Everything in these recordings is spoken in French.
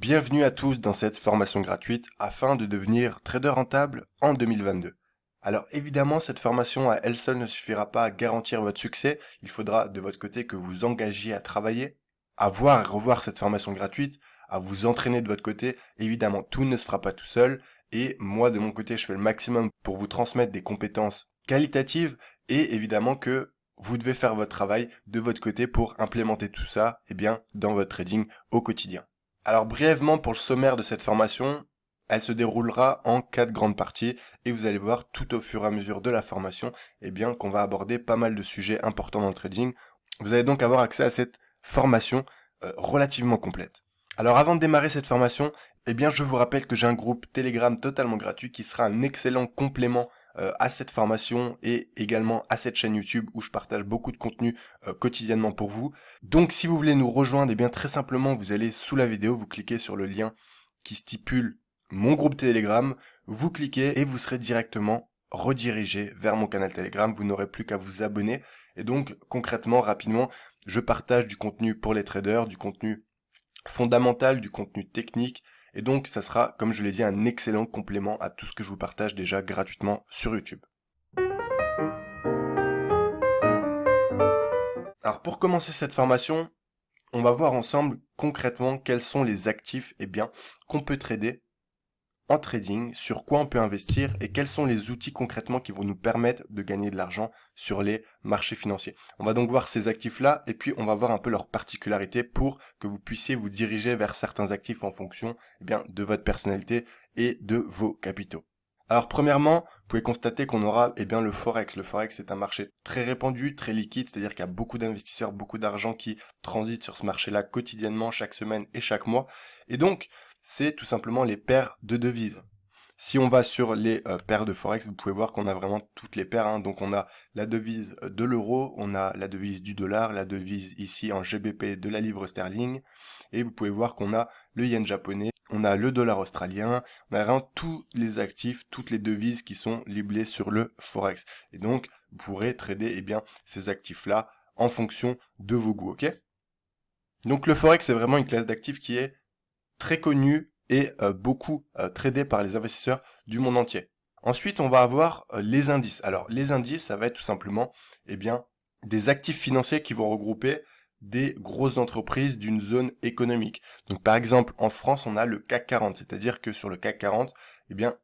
Bienvenue à tous dans cette formation gratuite afin de devenir trader rentable en 2022. Alors évidemment, cette formation à elle seule ne suffira pas à garantir votre succès. Il faudra de votre côté que vous engagiez à travailler, à voir et revoir cette formation gratuite, à vous entraîner de votre côté. Évidemment, tout ne se fera pas tout seul. Et moi, de mon côté, je fais le maximum pour vous transmettre des compétences qualitatives et évidemment que vous devez faire votre travail de votre côté pour implémenter tout ça, dans votre trading au quotidien. Alors brièvement pour le sommaire de cette formation, elle se déroulera en 4 grandes parties et vous allez voir tout au fur et à mesure de la formation qu'on va aborder pas mal de sujets importants dans le trading. Vous allez donc avoir accès à cette formation relativement complète. Alors avant de démarrer cette formation, je vous rappelle que j'ai un groupe Telegram totalement gratuit qui sera un excellent complément à cette formation et également à cette chaîne YouTube où je partage beaucoup de contenu quotidiennement pour vous. Donc si vous voulez nous rejoindre, très simplement vous allez sous la vidéo, vous cliquez sur le lien qui stipule mon groupe Telegram, vous cliquez et vous serez directement redirigé vers mon canal Telegram, vous n'aurez plus qu'à vous abonner. Et donc concrètement, rapidement, je partage du contenu pour les traders, du contenu fondamental, du contenu technique, et donc ça sera, comme je l'ai dit, un excellent complément à tout ce que je vous partage déjà gratuitement sur YouTube. Alors pour commencer cette formation, on va voir ensemble concrètement quels sont les actifs qu'on peut trader en trading, sur quoi on peut investir et quels sont les outils concrètement qui vont nous permettre de gagner de l'argent sur les marchés financiers. On va donc voir ces actifs-là et puis on va voir un peu leurs particularités pour que vous puissiez vous diriger vers certains actifs en fonction de votre personnalité et de vos capitaux. Alors premièrement, vous pouvez constater qu'on aura le Forex. Le Forex c'est un marché très répandu, très liquide, c'est-à-dire qu'il y a beaucoup d'investisseurs, beaucoup d'argent qui transitent sur ce marché-là quotidiennement, chaque semaine et chaque mois. Et donc, c'est tout simplement les paires de devises. Si on va sur les paires de Forex, vous pouvez voir qu'on a vraiment toutes les paires. Donc on a la devise de l'euro, on a la devise du dollar, la devise ici en GBP de la livre sterling. Et vous pouvez voir qu'on a le yen japonais, on a le dollar australien, on a vraiment tous les actifs, toutes les devises qui sont libellées sur le Forex. Et donc vous pourrez trader ces actifs-là en fonction de vos goûts, ok? Donc le Forex c'est vraiment une classe d'actifs qui est très connu et beaucoup tradé par les investisseurs du monde entier. Ensuite, on va avoir les indices. Alors, les indices, ça va être tout simplement des actifs financiers qui vont regrouper des grosses entreprises d'une zone économique. Donc, par exemple, en France, on a le CAC 40, c'est-à-dire que sur le CAC 40,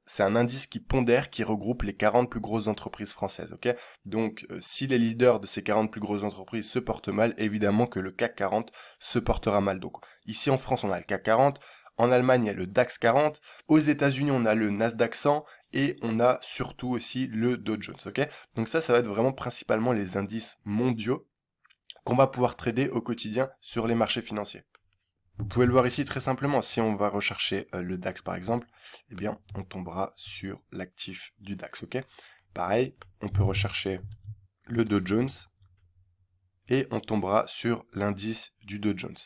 c'est un indice qui pondère, qui regroupe les 40 plus grosses entreprises françaises, ok? Donc, si les leaders de ces 40 plus grosses entreprises se portent mal, évidemment que le CAC 40 se portera mal. Donc, ici en France, on a le CAC 40, en Allemagne, il y a le DAX 40, aux États-Unis, on a le Nasdaq 100, et on a surtout aussi le Dow Jones, ok? Donc ça va être vraiment principalement les indices mondiaux qu'on va pouvoir trader au quotidien sur les marchés financiers. Vous pouvez le voir ici très simplement, si on va rechercher le DAX par exemple, on tombera sur l'actif du DAX, ok? Pareil, on peut rechercher le Dow Jones, et on tombera sur l'indice du Dow Jones.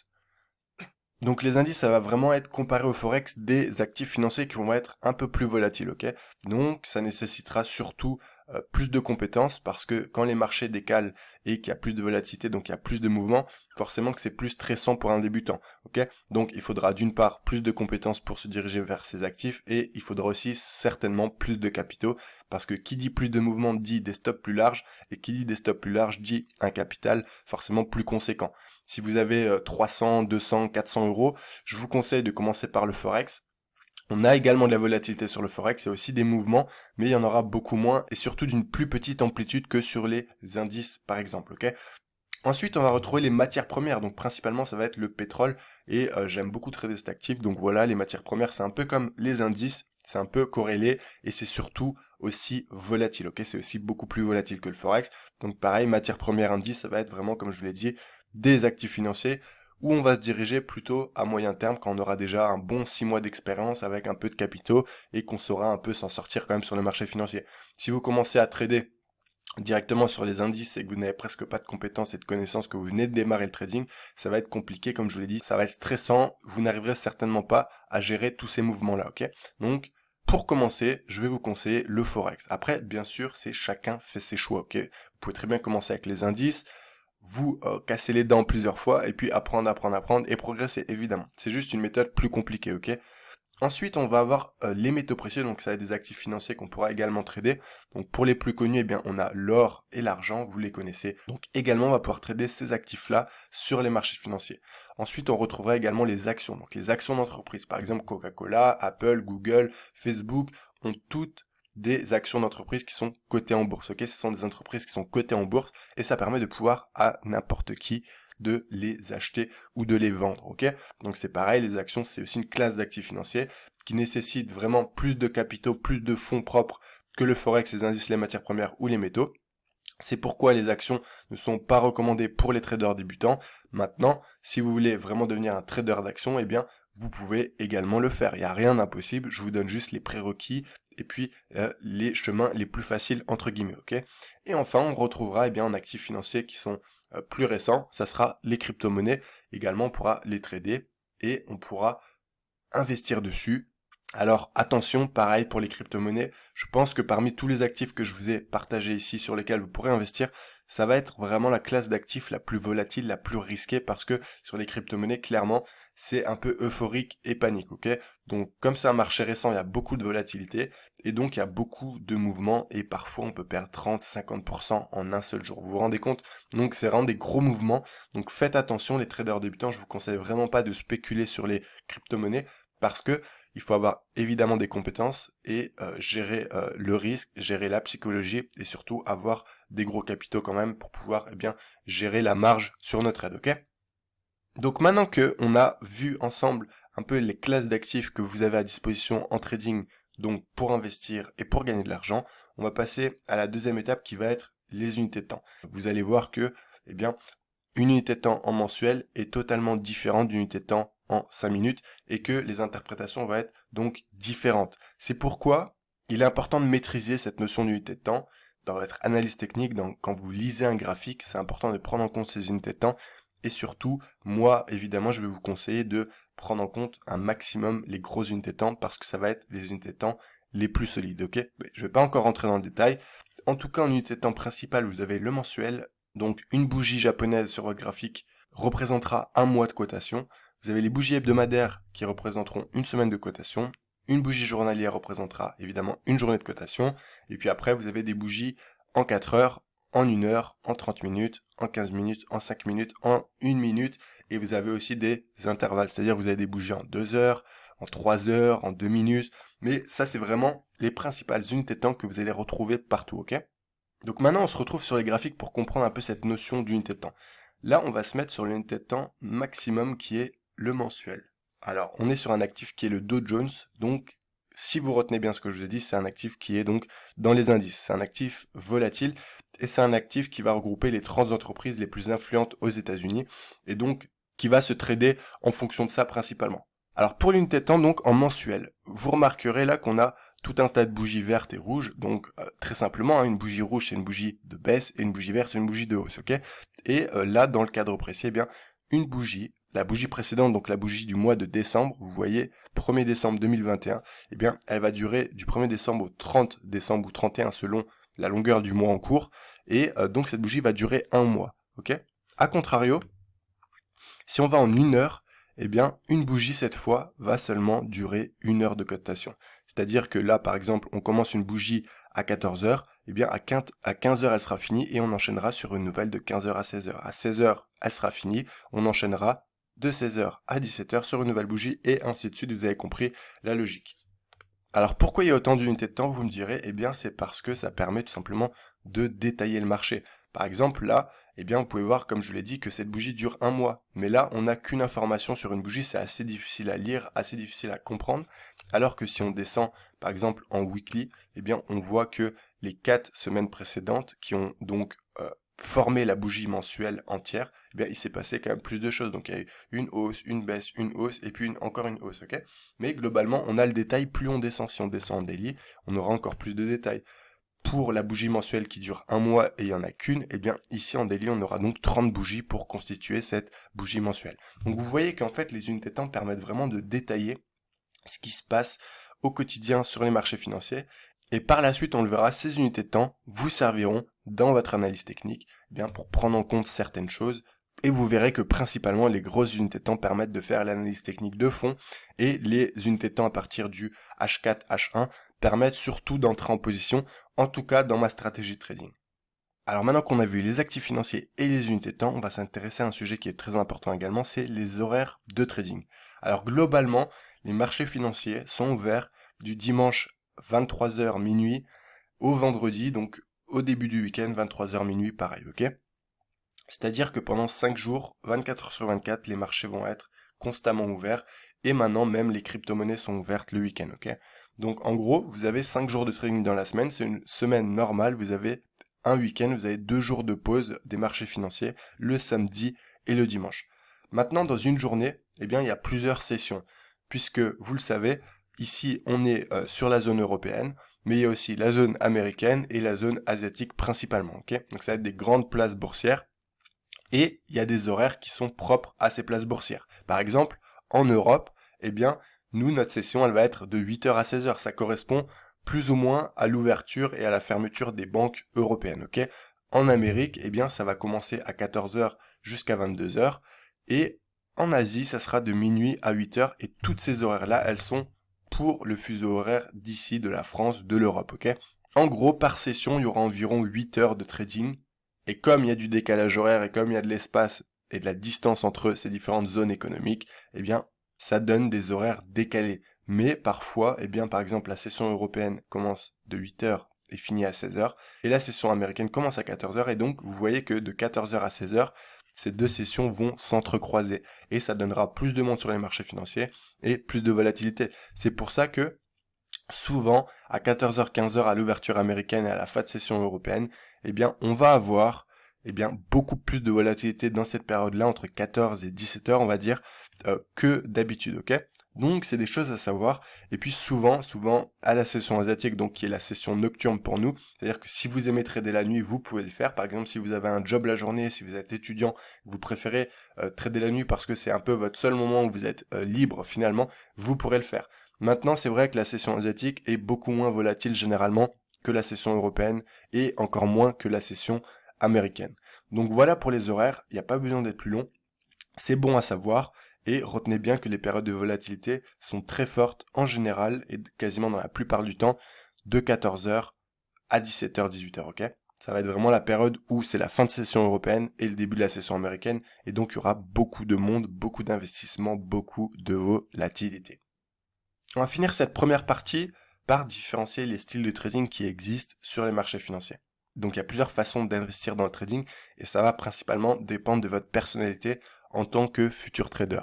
Donc les indices, ça va vraiment être comparé au Forex des actifs financiers qui vont être un peu plus volatiles, ok? Donc ça nécessitera surtout plus de compétences parce que quand les marchés décalent et qu'il y a plus de volatilité, donc il y a plus de mouvements, forcément que c'est plus stressant pour un débutant, ok? Donc il faudra d'une part plus de compétences pour se diriger vers ces actifs et il faudra aussi certainement plus de capitaux parce que qui dit plus de mouvements dit des stops plus larges et qui dit des stops plus larges dit un capital forcément plus conséquent. Si vous avez 300, 200, 400 euros, je vous conseille de commencer par le Forex. On a également de la volatilité sur le Forex et aussi des mouvements, mais il y en aura beaucoup moins et surtout d'une plus petite amplitude que sur les indices par exemple, ok? Ensuite, on va retrouver les matières premières, donc principalement ça va être le pétrole et j'aime beaucoup trader cet actif, donc voilà, les matières premières c'est un peu comme les indices, c'est un peu corrélé et c'est surtout aussi volatile, ok? C'est aussi beaucoup plus volatile que le Forex, donc pareil, matières premières, indices, ça va être vraiment, comme je vous l'ai dit, des actifs financiers où on va se diriger plutôt à moyen terme quand on aura déjà un bon 6 mois d'expérience avec un peu de capitaux et qu'on saura un peu s'en sortir quand même sur le marché financier. Si vous commencez à trader directement sur les indices et que vous n'avez presque pas de compétences et de connaissances, que vous venez de démarrer le trading, ça va être compliqué, comme je vous l'ai dit, ça va être stressant, vous n'arriverez certainement pas à gérer tous ces mouvements-là, ok? Donc, pour commencer, je vais vous conseiller le Forex. Après, bien sûr, c'est chacun fait ses choix, ok? Vous pouvez très bien commencer avec les indices. vous casser les dents plusieurs fois et puis apprendre et progresser, évidemment. C'est juste une méthode plus compliquée, ok? Ensuite, on va avoir les métaux précieux, donc ça va être des actifs financiers qu'on pourra également trader. Donc pour les plus connus, eh bien, on a l'or et l'argent, vous les connaissez. Donc également, on va pouvoir trader ces actifs-là sur les marchés financiers. Ensuite, on retrouvera également les actions, donc les actions d'entreprise. Par exemple, Coca-Cola, Apple, Google, Facebook ont toutes des actions d'entreprise qui sont cotées en bourse. Ok, ce sont des entreprises qui sont cotées en bourse et ça permet de pouvoir à n'importe qui de les acheter ou de les vendre, ok? Donc c'est pareil, les actions, c'est aussi une classe d'actifs financiers qui nécessite vraiment plus de capitaux, plus de fonds propres que le forex, les indices, les matières premières ou les métaux. C'est pourquoi les actions ne sont pas recommandées pour les traders débutants. Maintenant, si vous voulez vraiment devenir un trader d'actions, eh bien, vous pouvez également le faire. Il n'y a rien d'impossible, je vous donne juste les prérequis et puis les chemins les plus faciles entre guillemets, ok? Et enfin, on retrouvera eh bien en actifs financiers qui sont plus récents, ça sera les crypto-monnaies. Également, on pourra les trader et on pourra investir dessus. Alors attention, pareil pour les crypto-monnaies, je pense que parmi tous les actifs que je vous ai partagés ici sur lesquels vous pourrez investir, ça va être vraiment la classe d'actifs la plus volatile, la plus risquée parce que sur les crypto-monnaies, clairement, c'est un peu euphorique et panique, ok? Donc comme c'est un marché récent, il y a beaucoup de volatilité et donc il y a beaucoup de mouvements et parfois on peut perdre 30-50% en un seul jour. Vous vous rendez compte? Donc c'est vraiment des gros mouvements. Donc faites attention les traders débutants, je vous conseille vraiment pas de spéculer sur les crypto-monnaies parce que il faut avoir évidemment des compétences et gérer le risque, gérer la psychologie et surtout avoir des gros capitaux quand même pour pouvoir eh bien gérer la marge sur notre aide, ok? Donc maintenant que on a vu ensemble un peu les classes d'actifs que vous avez à disposition en trading, donc pour investir et pour gagner de l'argent, on va passer à la deuxième étape qui va être les unités de temps. Vous allez voir que eh bien une unité de temps en mensuel est totalement différente d'une unité de temps en 5 minutes et que les interprétations vont être donc différentes. C'est pourquoi il est important de maîtriser cette notion d'unité de temps dans votre analyse technique, quand vous lisez un graphique, c'est important de prendre en compte ces unités de temps et surtout, moi, évidemment, je vais vous conseiller de prendre en compte un maximum les grosses unités de temps parce que ça va être les unités de temps les plus solides, ok? Mais je vais pas encore rentrer dans le détail. En tout cas, en unité de temps principale, vous avez le mensuel, donc une bougie japonaise sur votre graphique représentera un mois de cotation. Vous avez les bougies hebdomadaires qui représenteront une semaine de cotation. Une bougie journalière représentera évidemment une journée de cotation. Et puis après, vous avez des bougies en 4 heures, en 1 heure, en 30 minutes, en 15 minutes, en 5 minutes, en 1 minute. Et vous avez aussi des intervalles, c'est-à-dire vous avez des bougies en 2 heures, en 3 heures, en 2 minutes. Mais ça, c'est vraiment les principales unités de temps que vous allez retrouver partout, ok? Donc maintenant, on se retrouve sur les graphiques pour comprendre un peu cette notion d'unité de temps. Là, on va se mettre sur l'unité de temps maximum qui est le mensuel. Alors, on est sur un actif qui est le Dow Jones, donc si vous retenez bien ce que je vous ai dit, c'est un actif qui est donc dans les indices. C'est un actif volatile et c'est un actif qui va regrouper les 30 entreprises les plus influentes aux États-Unis et donc qui va se trader en fonction de ça principalement. Alors pour l'unité de temps, donc en mensuel, vous remarquerez là qu'on a tout un tas de bougies vertes et rouges. Donc très simplement, hein, une bougie rouge c'est une bougie de baisse et une bougie verte c'est une bougie de hausse, ok? Et là, dans le cadre précis, eh bien, une bougie, la bougie précédente, donc la bougie du mois de décembre, vous voyez, 1er décembre 2021, eh bien, elle va durer du 1er décembre au 30 décembre ou 31 selon la longueur du mois en cours. Et donc cette bougie va durer un mois, ok? A contrario, si on va en 1 heure, eh bien, une bougie, cette fois, va seulement durer 1 heure de cotation. C'est-à-dire que là, par exemple, on commence une bougie à 14 heures, eh bien, à 15 heures, elle sera finie et on enchaînera sur une nouvelle de 15 heures à 16 heures. À 16 heures, elle sera finie, on enchaînera de 16 heures à 17 heures sur une nouvelle bougie et ainsi de suite. Vous avez compris la logique. Alors pourquoi il y a autant d'unités de temps, vous me direz? Eh bien, c'est parce que ça permet tout simplement de détailler le marché. Par exemple, là, eh bien, vous pouvez voir, comme je l'ai dit, que cette bougie dure un mois. Mais là, on n'a qu'une information sur une bougie, c'est assez difficile à lire, assez difficile à comprendre. Alors que si on descend, par exemple, en weekly, eh bien, on voit que les 4 semaines précédentes, qui ont donc formé la bougie mensuelle entière, eh bien, il s'est passé quand même plus de choses. Donc, il y a eu une hausse, une baisse, une hausse, et puis encore une hausse, ok? Mais globalement, on a le détail, plus on descend. Si on descend en daily, on aura encore plus de détails. Pour la bougie mensuelle qui dure un mois et il n'y en a qu'une, eh bien ici en daily, on aura donc 30 bougies pour constituer cette bougie mensuelle. Donc vous voyez qu'en fait, les unités de temps permettent vraiment de détailler ce qui se passe au quotidien sur les marchés financiers. Et par la suite, on le verra, ces unités de temps vous serviront dans votre analyse technique bien pour prendre en compte certaines choses. Et vous verrez que principalement les grosses unités de temps permettent de faire l'analyse technique de fond et les unités de temps à partir du H4, H1 permettent surtout d'entrer en position, en tout cas dans ma stratégie de trading. Alors maintenant qu'on a vu les actifs financiers et les unités de temps, on va s'intéresser à un sujet qui est très important également, c'est les horaires de trading. Alors globalement, les marchés financiers sont ouverts du dimanche 23h minuit au vendredi, donc au début du week-end 23h minuit pareil, ok? C'est-à-dire que pendant 5 jours, 24 heures sur 24, les marchés vont être constamment ouverts et maintenant même les crypto-monnaies sont ouvertes le week-end, ok? Donc en gros, vous avez 5 jours de trading dans la semaine, c'est une semaine normale, vous avez un week-end, vous avez 2 jours de pause des marchés financiers, le samedi et le dimanche. Maintenant, dans une journée, eh bien, il y a plusieurs sessions, puisque vous le savez, ici on est sur la zone européenne, mais il y a aussi la zone américaine et la zone asiatique principalement, ok? Donc ça va être des grandes places boursières. Et il y a des horaires qui sont propres à ces places boursières. Par exemple, en Europe, eh bien, nous, notre session, elle va être de 8h à 16h. Ça correspond plus ou moins à l'ouverture et à la fermeture des banques européennes, ok? En Amérique, eh bien, ça va commencer à 14h jusqu'à 22h. Et en Asie, ça sera de minuit à 8h. Et toutes ces horaires-là, elles sont pour le fuseau horaire d'ici, de la France, de l'Europe, ok? En gros, par session, il y aura environ 8 heures de trading et comme il y a du décalage horaire et comme il y a de l'espace et de la distance entre ces différentes zones économiques, eh bien, ça donne des horaires décalés. Mais parfois, eh bien, par exemple, la session européenne commence de 8 heures et finit à 16 heures, et la session américaine commence à 14 heures, et donc, vous voyez que de 14 heures à 16 heures, ces deux sessions vont s'entrecroiser, et ça donnera plus de monde sur les marchés financiers et plus de volatilité. C'est pour ça que, souvent, à 14h, 15h à l'ouverture américaine et à la fin de session européenne, eh bien, on va avoir, beaucoup plus de volatilité dans cette période-là, entre 14 et 17h, on va dire, que d'habitude, ok? Donc, c'est des choses à savoir. Et puis, souvent, à la session asiatique, donc, qui est la session nocturne pour nous, c'est-à-dire que si vous aimez trader la nuit, vous pouvez le faire. Par exemple, si vous avez un job la journée, si vous êtes étudiant, vous préférez trader la nuit parce que c'est un peu votre seul moment où vous êtes libre, finalement, vous pourrez le faire. Maintenant, c'est vrai que la session asiatique est beaucoup moins volatile généralement que la session européenne et encore moins que la session américaine. Donc voilà pour les horaires, il n'y a pas besoin d'être plus long, c'est bon à savoir et retenez bien que les périodes de volatilité sont très fortes en général et quasiment dans la plupart du temps de 14h à 17h, 18h, ok? Ça va être vraiment la période où c'est la fin de session européenne et le début de la session américaine et donc il y aura beaucoup de monde, beaucoup d'investissements, beaucoup de volatilité. On va finir cette première partie par différencier les styles de trading qui existent sur les marchés financiers. Donc il y a plusieurs façons d'investir dans le trading et ça va principalement dépendre de votre personnalité en tant que futur trader.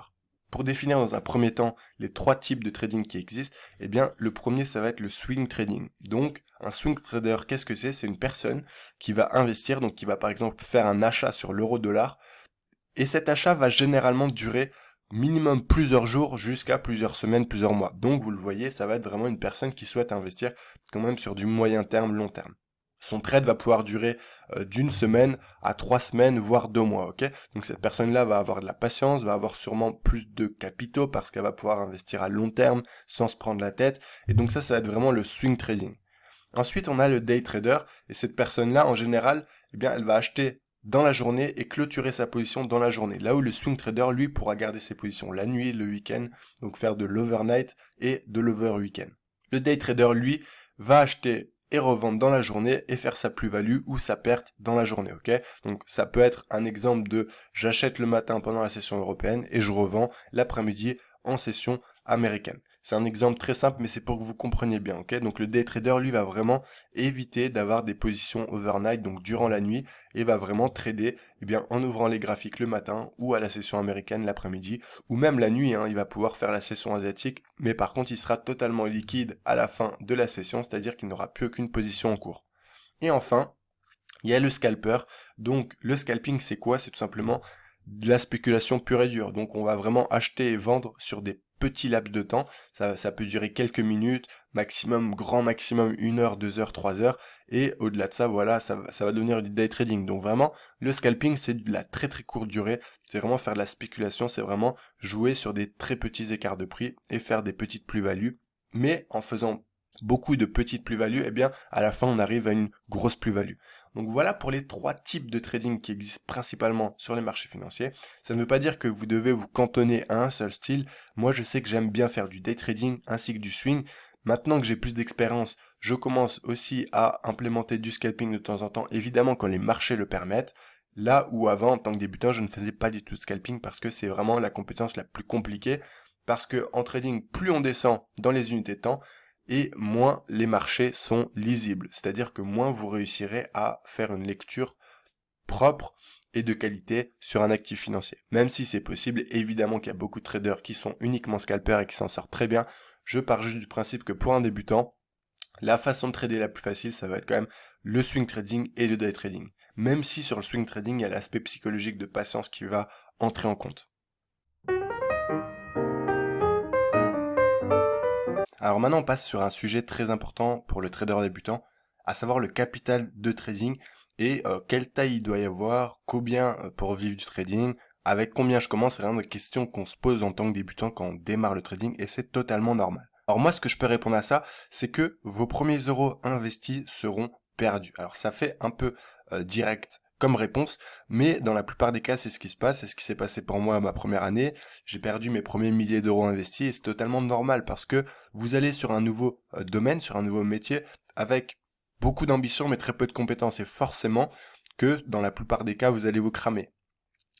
Pour définir dans un premier temps les trois types de trading qui existent, eh bien le premier ça va être le swing trading. Donc un swing trader, qu'est-ce que c'est? C'est une personne qui va investir, donc qui va par exemple faire un achat sur l'euro-dollar et cet achat va généralement durer minimum plusieurs jours jusqu'à plusieurs semaines, plusieurs mois. Donc vous le voyez, ça va être vraiment une personne qui souhaite investir quand même sur du moyen terme, long terme. Son trade va pouvoir durer d'une semaine à 3 semaines, voire 2 mois, ok? Donc cette personne-là va avoir de la patience, va avoir sûrement plus de capitaux parce qu'elle va pouvoir investir à long terme sans se prendre la tête. Et donc ça va être vraiment le swing trading. Ensuite, on a le day trader et cette personne-là, en général, eh bien, elle va acheter dans la journée et clôturer sa position dans la journée. Là où le swing trader, lui, pourra garder ses positions la nuit, le week-end, donc faire de l'overnight et de l'over-weekend. Le day trader, lui, va acheter et revendre dans la journée et faire sa plus-value ou sa perte dans la journée, ok? Donc ça peut être un exemple de j'achète le matin pendant la session européenne et je revends l'après-midi en session américaine. C'est un exemple très simple, mais c'est pour que vous compreniez bien, ok? Donc le day trader, lui, va vraiment éviter d'avoir des positions overnight, donc durant la nuit, et va vraiment trader, en ouvrant les graphiques le matin ou à la session américaine l'après-midi, ou même la nuit, hein, il va pouvoir faire la session asiatique, mais par contre, il sera totalement liquide à la fin de la session, c'est-à-dire qu'il n'aura plus aucune position en cours. Et enfin, il y a le scalper. Donc le scalping, c'est quoi? C'est tout simplement de la spéculation pure et dure. Donc on va vraiment acheter et vendre sur des petits laps de temps. Ça peut durer quelques minutes, maximum, grand maximum 1 heure, 2 heures, 3 heures. Et au-delà de ça, voilà, ça va devenir du day trading. Donc vraiment, le scalping, c'est de la très très courte durée. C'est vraiment faire de la spéculation. C'est vraiment jouer sur des très petits écarts de prix et faire des petites plus-values. Mais en faisant beaucoup de petites plus-values, à la fin, on arrive à une grosse plus-value. Donc voilà pour les 3 types de trading qui existent principalement sur les marchés financiers. Ça ne veut pas dire que vous devez vous cantonner à un seul style. Moi, je sais que j'aime bien faire du day trading ainsi que du swing. Maintenant que j'ai plus d'expérience, je commence aussi à implémenter du scalping de temps en temps, évidemment quand les marchés le permettent. Là où avant, en tant que débutant, je ne faisais pas du tout de scalping parce que c'est vraiment la compétence la plus compliquée. Parce que en trading, plus on descend dans les unités de temps, et moins les marchés sont lisibles. C'est-à-dire que moins vous réussirez à faire une lecture propre et de qualité sur un actif financier. Même si c'est possible, évidemment qu'il y a beaucoup de traders qui sont uniquement scalpers et qui s'en sortent très bien. Je pars juste du principe que pour un débutant, la façon de trader la plus facile, ça va être quand même le swing trading et le day trading. Même si sur le swing trading, il y a l'aspect psychologique de patience qui va entrer en compte. Alors maintenant, on passe sur un sujet très important pour le trader débutant, à savoir le capital de trading et quelle taille il doit y avoir, combien pour vivre du trading, avec combien je commence, c'est vraiment des questions qu'on se pose en tant que débutant quand on démarre le trading et c'est totalement normal. Alors moi, ce que je peux répondre à ça, c'est que vos premiers euros investis seront perdus. Alors ça fait un peu direct comme réponse, mais dans la plupart des cas, c'est ce qui se passe, c'est ce qui s'est passé pour moi à ma première année. J'ai perdu mes premiers milliers d'euros investis et c'est totalement normal parce que vous allez sur un nouveau domaine, sur un nouveau métier, avec beaucoup d'ambition mais très peu de compétences et forcément que dans la plupart des cas, vous allez vous cramer.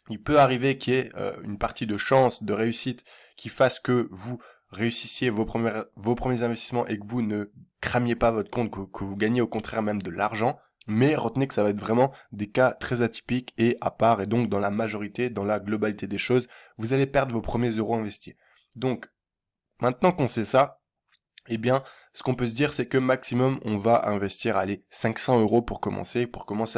Il peut arriver qu'il y ait une partie de chance, de réussite qui fasse que vous réussissiez vos premiers investissements et que vous ne cramiez pas votre compte, que vous gagnez au contraire même de l'argent. Mais retenez que ça va être vraiment des cas très atypiques et à part, et donc dans la majorité, dans la globalité des choses, vous allez perdre vos premiers euros investis. Donc, maintenant qu'on sait ça, eh bien, ce qu'on peut se dire, c'est que maximum, on va investir, allez, 500 euros pour commencer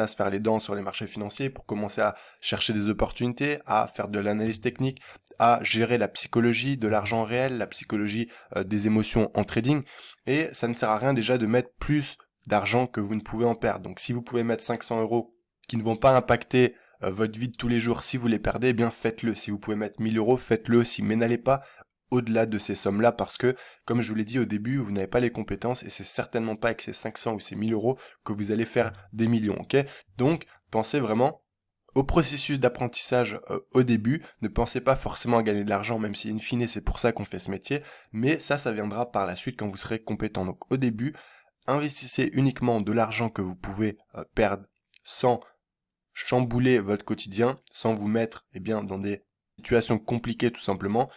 à se faire les dents sur les marchés financiers, pour commencer à chercher des opportunités, à faire de l'analyse technique, à gérer la psychologie de l'argent réel, la psychologie des émotions en trading. Et ça ne sert à rien déjà de mettre plus d'argent que vous ne pouvez en perdre. Donc, si vous pouvez mettre 500 euros qui ne vont pas impacter votre vie de tous les jours, si vous les perdez, eh bien faites-le. Si vous pouvez mettre 1000 euros, faites-le aussi, mais n'allez pas au-delà de ces sommes-là parce que, comme je vous l'ai dit au début, vous n'avez pas les compétences et c'est certainement pas avec ces 500 ou ces 1000 euros que vous allez faire des millions, ok? Donc, pensez vraiment au processus d'apprentissage au début. Ne pensez pas forcément à gagner de l'argent, même si in fine c'est pour ça qu'on fait ce métier, mais ça viendra par la suite quand vous serez compétent. Donc, au début, investissez uniquement de l'argent que vous pouvez perdre sans chambouler votre quotidien, sans vous mettre dans des situations compliquées tout simplement.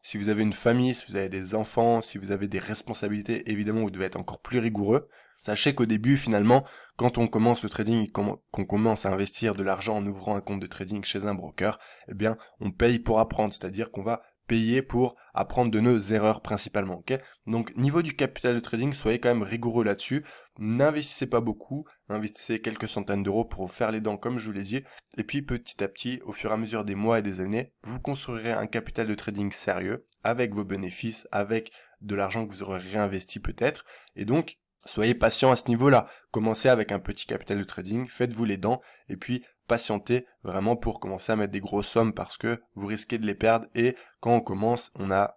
Si vous avez une famille, si vous avez des enfants, si vous avez des responsabilités, évidemment, vous devez être encore plus rigoureux. Sachez qu'au début, finalement, quand on commence le trading, qu'on commence à investir de l'argent en ouvrant un compte de trading chez un broker, eh bien, on paye pour apprendre, c'est-à-dire qu'on va payer pour apprendre de nos erreurs principalement, ok? Donc, niveau du capital de trading, soyez quand même rigoureux là-dessus. N'investissez pas beaucoup, investissez quelques centaines d'euros pour vous faire les dents, comme je vous l'ai dit, et puis petit à petit, au fur et à mesure des mois et des années, vous construirez un capital de trading sérieux, avec vos bénéfices, avec de l'argent que vous aurez réinvesti peut-être, et donc, soyez patient à ce niveau-là. Commencez avec un petit capital de trading, faites-vous les dents, et puis patientez vraiment pour commencer à mettre des grosses sommes parce que vous risquez de les perdre, et quand on commence, on n'a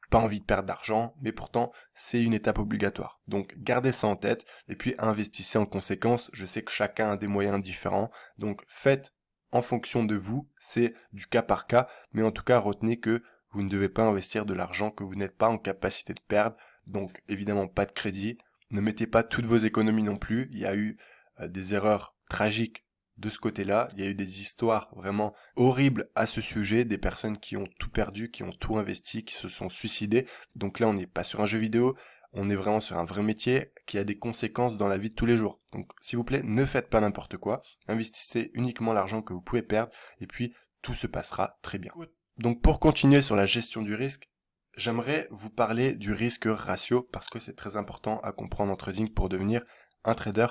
pas envie de perdre d'argent, mais pourtant c'est une étape obligatoire. Donc gardez ça en tête et puis investissez en conséquence. Je sais que chacun a des moyens différents, donc faites en fonction de vous, c'est du cas par cas, mais en tout cas retenez que vous ne devez pas investir de l'argent que vous n'êtes pas en capacité de perdre, donc évidemment pas de crédit, ne mettez pas toutes vos économies non plus, il y a eu des erreurs tragiques de ce côté-là. Il y a eu des histoires vraiment horribles à ce sujet, des personnes qui ont tout perdu, qui ont tout investi, qui se sont suicidées. Donc là, on n'est pas sur un jeu vidéo, on est vraiment sur un vrai métier qui a des conséquences dans la vie de tous les jours. Donc, s'il vous plaît, ne faites pas n'importe quoi, investissez uniquement l'argent que vous pouvez perdre, et puis tout se passera très bien. Donc, pour continuer sur la gestion du risque, j'aimerais vous parler du risque ratio, parce que c'est très important à comprendre en trading pour devenir un trader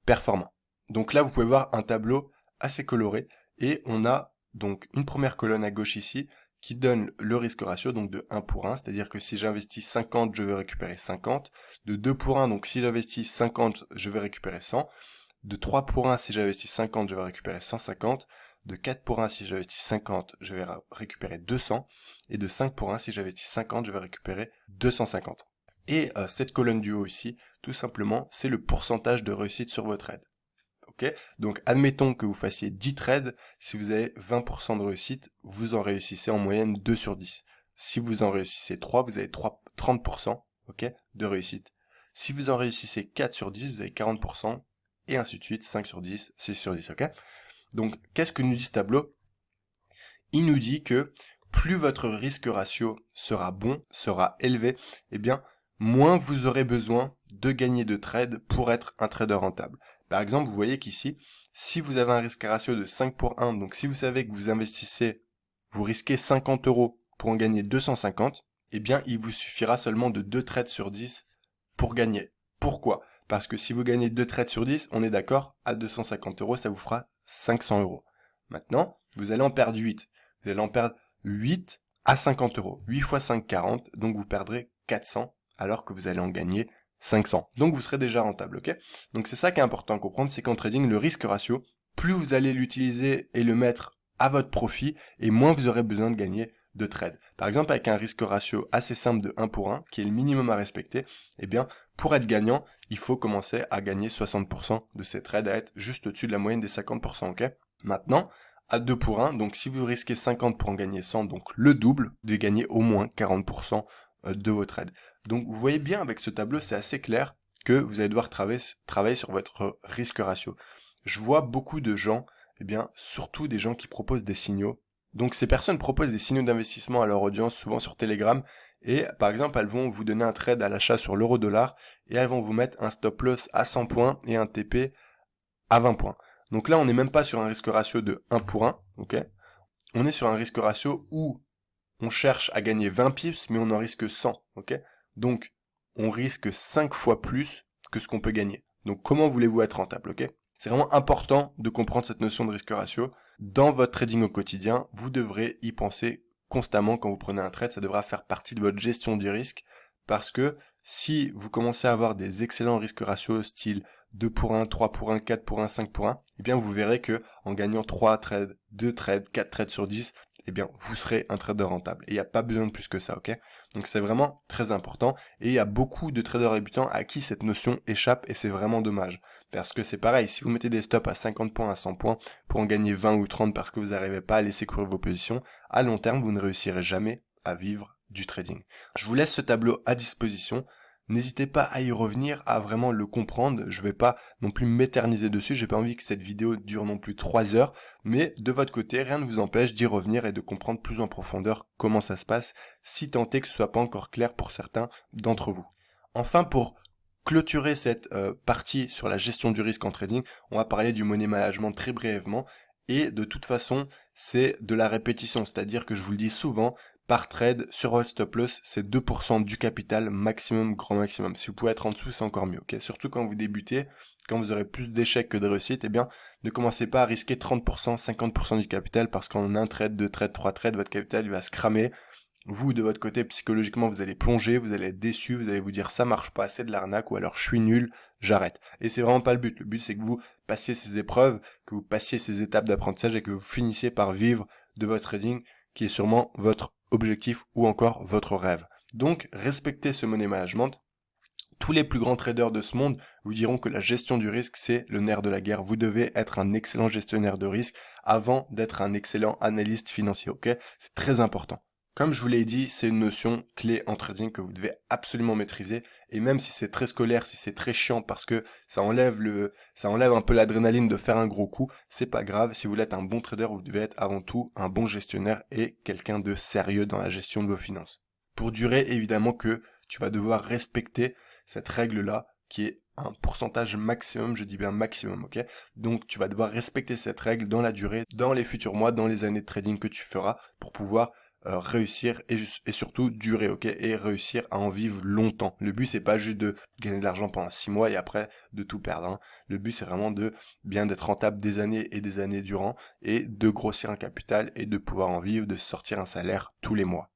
performant. Donc là, vous pouvez voir un tableau assez coloré et on a donc une première colonne à gauche ici qui donne le risque ratio, donc de 1 pour 1, c'est-à-dire que si j'investis 50, je vais récupérer 50, de 2 pour 1, donc si j'investis 50, je vais récupérer 100, de 3 pour 1, si j'investis 50, je vais récupérer 150, de 4 pour 1, si j'investis 50, je vais récupérer 200, et de 5 pour 1, si j'investis 50, je vais récupérer 250. Et cette colonne du haut ici, tout simplement, c'est le pourcentage de réussite sur votre trade. ok? Donc, admettons que vous fassiez 10 trades, si vous avez 20% de réussite, vous en réussissez en moyenne 2 sur 10. Si vous en réussissez 3, vous avez 30%, ok, de réussite. Si vous en réussissez 4 sur 10, vous avez 40%, et ainsi de suite, 5 sur 10, 6 sur 10, ok? Donc, qu'est-ce que nous dit ce tableau? Il nous dit que plus votre risque ratio sera bon, sera élevé, eh bien, moins vous aurez besoin de gagner de trades pour être un trader rentable. Par exemple, vous voyez qu'ici, si vous avez un risque ratio de 5 pour 1, donc si vous savez que vous investissez, vous risquez 50 euros pour en gagner 250, eh bien, il vous suffira seulement de 2 trades sur 10 pour gagner. Pourquoi? Parce que si vous gagnez 2 trades sur 10, on est d'accord, à 250 euros, ça vous fera 500 euros. Maintenant, vous allez en perdre 8. Vous allez en perdre 8 à 50 euros. 8 fois 5, 40, donc vous perdrez 400, alors que vous allez en gagner 500. Donc vous serez déjà rentable, ok? Donc c'est ça qui est important à comprendre, c'est qu'en trading, le risque ratio, plus vous allez l'utiliser et le mettre à votre profit, et moins vous aurez besoin de gagner de trade. Par exemple, avec un risque ratio assez simple de 1 pour 1, qui est le minimum à respecter, eh bien, pour être gagnant, il faut commencer à gagner 60% de ces trades, à être juste au-dessus de la moyenne des 50%, ok? Maintenant, à 2 pour 1, donc si vous risquez 50 pour en gagner 100, donc le double, vous devez gagner au moins 40% de vos trades. Donc vous voyez bien avec ce tableau, c'est assez clair que vous allez devoir travailler sur votre risque ratio. Je vois beaucoup de gens, eh bien, surtout des gens qui proposent des signaux. Donc ces personnes proposent des signaux d'investissement à leur audience, souvent sur Telegram, et par exemple, elles vont vous donner un trade à l'achat sur l'euro-dollar, et elles vont vous mettre un stop loss à 100 points et un TP à 20 points. Donc là, on n'est même pas sur un risque ratio de 1 pour 1, ok? On est sur un risque ratio où on cherche à gagner 20 pips, mais on en risque 100, ok? Donc, on risque 5 fois plus que ce qu'on peut gagner. Donc, comment voulez-vous être rentable, ok? C'est vraiment important de comprendre cette notion de risque ratio. Dans votre trading au quotidien, vous devrez y penser constamment quand vous prenez un trade. Ça devra faire partie de votre gestion du risque parce que si vous commencez à avoir des excellents risques ratios style 2 pour 1, 3 pour 1, 4 pour 1, 5 pour 1, eh bien vous verrez que en gagnant 3 trades, 2 trades, 4 trades sur 10, eh bien vous serez un trader rentable. Et il n'y a pas besoin de plus que ça, ok? Donc c'est vraiment très important. Et il y a beaucoup de traders débutants à qui cette notion échappe et c'est vraiment dommage. Parce que c'est pareil, si vous mettez des stops à 50 points, à 100 points, pour en gagner 20 ou 30 parce que vous n'arrivez pas à laisser courir vos positions, à long terme, vous ne réussirez jamais à vivre du trading. Je vous laisse ce tableau à disposition. N'hésitez pas à y revenir, à vraiment le comprendre. Je vais pas non plus m'éterniser dessus. J'ai pas envie que cette vidéo dure non plus 3 heures. Mais de votre côté, rien ne vous empêche d'y revenir et de comprendre plus en profondeur comment ça se passe, si tant est que ce soit pas encore clair pour certains d'entre vous. Enfin, pour clôturer cette partie sur la gestion du risque en trading, on va parler du money management très brièvement. Et de toute façon, c'est de la répétition. C'est-à-dire que je vous le dis souvent, par trade, sur All Stop Loss, c'est 2% du capital maximum, grand maximum. Si vous pouvez être en dessous, c'est encore mieux, ok? Surtout quand vous débutez, quand vous aurez plus d'échecs que de réussites, eh bien, ne commencez pas à risquer 30%, 50% du capital, parce qu'en un trade, deux trades, trois trades, votre capital, il va se cramer. Vous, de votre côté, psychologiquement, vous allez plonger, vous allez être déçu, vous allez vous dire ça marche pas, c'est de l'arnaque, ou alors je suis nul, j'arrête. Et c'est vraiment pas le but. Le but, c'est que vous passiez ces épreuves, que vous passiez ces étapes d'apprentissage et que vous finissiez par vivre de votre trading, qui est sûrement votre objectif ou encore votre rêve. Donc, respectez ce money management. Tous les plus grands traders de ce monde vous diront que la gestion du risque, c'est le nerf de la guerre. Vous devez être un excellent gestionnaire de risque avant d'être un excellent analyste financier, ok? C'est très important. Comme je vous l'ai dit, c'est une notion clé en trading que vous devez absolument maîtriser. Et même si c'est très scolaire, si c'est très chiant parce que ça enlève un peu l'adrénaline de faire un gros coup, c'est pas grave. Si vous voulez être un bon trader, vous devez être avant tout un bon gestionnaire et quelqu'un de sérieux dans la gestion de vos finances. Pour durer, évidemment que tu vas devoir respecter cette règle-là qui est un pourcentage maximum, je dis bien maximum, ok? Donc tu vas devoir respecter cette règle dans la durée, dans les futurs mois, dans les années de trading que tu feras pour pouvoir réussir et surtout durer, ok, et réussir à en vivre longtemps. Le but c'est pas juste de gagner de l'argent pendant 6 mois et après de tout perdre, hein. Le but c'est vraiment de bien d'être rentable des années et des années durant et de grossir un capital et de pouvoir en vivre, de sortir un salaire tous les mois.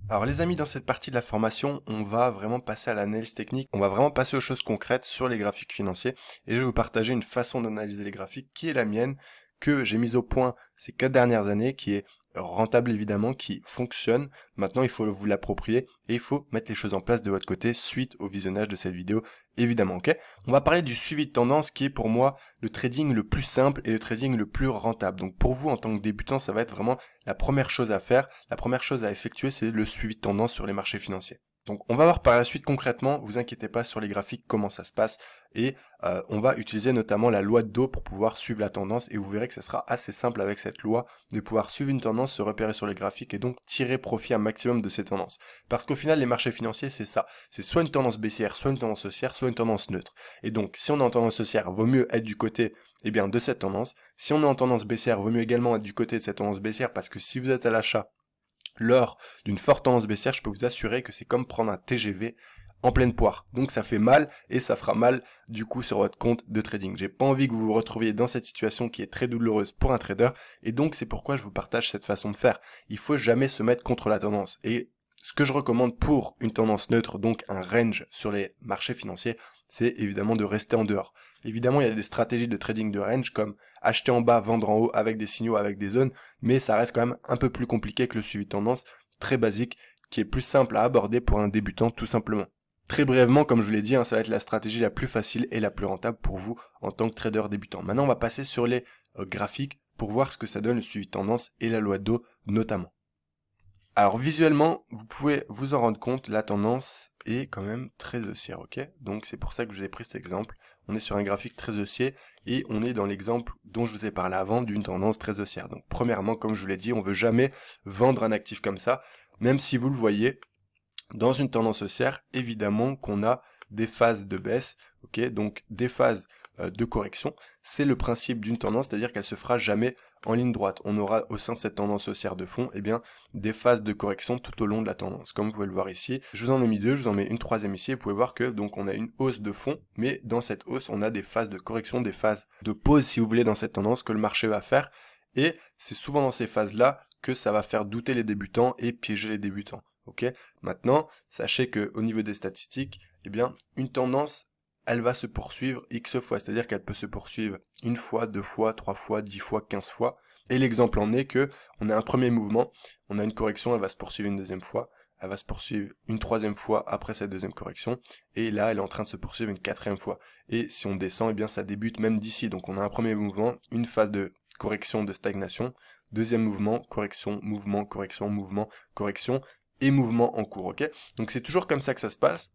Alors les amis, dans cette partie de la formation, on va vraiment passer à l'analyse technique, on va vraiment passer aux choses concrètes sur les graphiques financiers et je vais vous partager une façon d'analyser les graphiques qui est la mienne, que j'ai mise au point ces 4 dernières années, qui est rentable évidemment, qui fonctionne. Maintenant, il faut vous l'approprier et il faut mettre les choses en place de votre côté suite au visionnage de cette vidéo, évidemment, ok? On va parler du suivi de tendance qui est pour moi le trading le plus simple et le trading le plus rentable. Donc pour vous, en tant que débutant, ça va être vraiment la première chose à faire, la première chose à effectuer, c'est le suivi de tendance sur les marchés financiers. Donc on va voir par la suite concrètement, vous inquiétez pas sur les graphiques comment ça se passe et on va utiliser notamment la loi de dos pour pouvoir suivre la tendance et vous verrez que ça sera assez simple avec cette loi de pouvoir suivre une tendance, se repérer sur les graphiques et donc tirer profit un maximum de ces tendances. Parce qu'au final les marchés financiers c'est ça, c'est soit une tendance baissière, soit une tendance haussière, soit une tendance neutre. Et donc si on est en tendance haussière, vaut mieux être du côté de cette tendance. Si on est en tendance baissière, vaut mieux également être du côté de cette tendance baissière parce que si vous êtes à l'achat lors d'une forte tendance baissière, je peux vous assurer que c'est comme prendre un TGV en pleine poire. Donc ça fait mal et ça fera mal du coup sur votre compte de trading. J'ai pas envie que vous vous retrouviez dans cette situation qui est très douloureuse pour un trader et donc c'est pourquoi je vous partage cette façon de faire. Il faut jamais se mettre contre la tendance et ce que je recommande pour une tendance neutre, donc un range sur les marchés financiers, c'est évidemment de rester en dehors. Évidemment, il y a des stratégies de trading de range comme acheter en bas, vendre en haut avec des signaux, avec des zones, mais ça reste quand même un peu plus compliqué que le suivi de tendance, très basique, qui est plus simple à aborder pour un débutant tout simplement. Très brièvement, comme je vous l'ai dit, ça va être la stratégie la plus facile et la plus rentable pour vous en tant que trader débutant. Maintenant, on va passer sur les graphiques pour voir ce que ça donne le suivi de tendance et la loi de dos notamment. Alors visuellement, vous pouvez vous en rendre compte, la tendance est quand même très haussière, ok? Donc c'est pour ça que je vous ai pris cet exemple. On est sur un graphique très haussier et on est dans l'exemple dont je vous ai parlé avant d'une tendance très haussière. Donc premièrement, comme je vous l'ai dit, on veut jamais vendre un actif comme ça, même si vous le voyez, dans une tendance haussière, évidemment qu'on a des phases de baisse, ok? Donc des phases de correction, c'est le principe d'une tendance, c'est-à-dire qu'elle se fera jamais en ligne droite. On aura au sein de cette tendance haussière de fond, eh bien, des phases de correction tout au long de la tendance. Comme vous pouvez le voir ici, je vous en ai mis deux, je vous en mets une troisième ici, et vous pouvez voir que donc on a une hausse de fond, mais dans cette hausse, on a des phases de correction, des phases de pause, si vous voulez, dans cette tendance que le marché va faire, et c'est souvent dans ces phases-là que ça va faire douter les débutants et piéger les débutants. Ok? Maintenant, sachez que au niveau des statistiques, eh bien, une tendance, elle va se poursuivre X fois, c'est-à-dire qu'elle peut se poursuivre une fois, deux fois, trois fois, 10 fois, 15 fois. Et l'exemple en est que on a un premier mouvement, on a une correction, elle va se poursuivre une deuxième fois, elle va se poursuivre une troisième fois après cette deuxième correction, et là, elle est en train de se poursuivre une quatrième fois. Et si on descend, eh bien, ça débute même d'ici. Donc, on a un premier mouvement, une phase de correction, de stagnation, deuxième mouvement, correction, mouvement, correction, mouvement, correction, et mouvement en cours, ok? Donc, c'est toujours comme ça que ça se passe.